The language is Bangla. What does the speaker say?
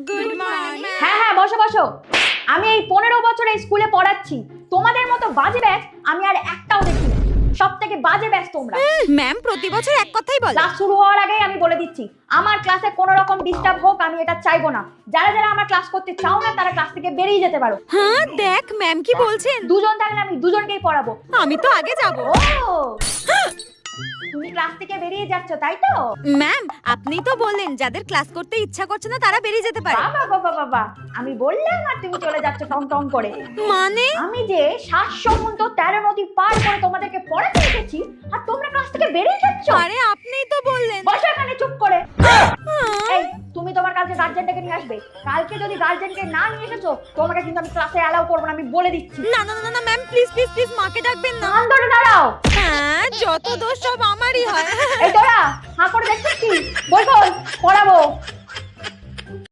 Good morning. হ্যাঁ হ্যাঁ, বসো বসো। আমি এই 15 বছরে স্কুলে পড়াচ্ছি, তোমাদের মতো বাজে ব্যাচ আমি আর একটাও দেখিনি। সব থেকে বাজে ব্যাচ তোমরা। ম্যাম প্রতি বছর এক কথাই বলে। ক্লাস শুরু হওয়ার আগেই আমি বলে দিচ্ছি, আমার ক্লাসে কোনো রকম ডিস্টার্ব হোক আমি এটা চাইবো না। যারা যারা আমার ক্লাস করতে চাও না তারা ক্লাস থেকে বেরিয়ে যেতে পারো। হ্যাঁ দেখ ম্যাম কি বলছেন। দুজন থাকলে আমি দুজনকেই পড়াবো। আমি তো আগে যাব। ও তুমি ক্লাস থেকে বেরিয়ে যাচ্ছ তাই তো? ম্যাম আপনি তো বললেন যাদের ক্লাস করতে ইচ্ছা করছে না তারা বেরিয়ে যেতে পারে। বাবা বাবা বাবা, আমি বললাম আর তুমি চলে যাচ্ছ টং টং করে। মানে আমি যে 7 সমুদ্র 13 নদী পার করে তোমাদেরকে পড়াতে এসেছি আর তোমরা ক্লাস থেকে বেরিয়ে যাচ্ছ। আরে আপনিই তো বললেন। বসো এখানে চুপ করে। এই তুমি তোমার কালকে গার্জেনটাকে নিয়ে আসবে। কালকে যদি গার্জেনকে না নিয়ে এসেছো তোমাকে কিন্তু আমি ক্লাসে অ্যালাউ করব না, আমি বলে দিচ্ছি। না না না না ম্যাম প্লিজ প্লিজ প্লিজ মাকে ডাকবেন না। কান ধরে দাঁড়াও। হ্যাঁ যত দোষ সব আমারই হয়। এই তোরা হাঁ করে দেখছিস কি? বই বল, পড়াবো।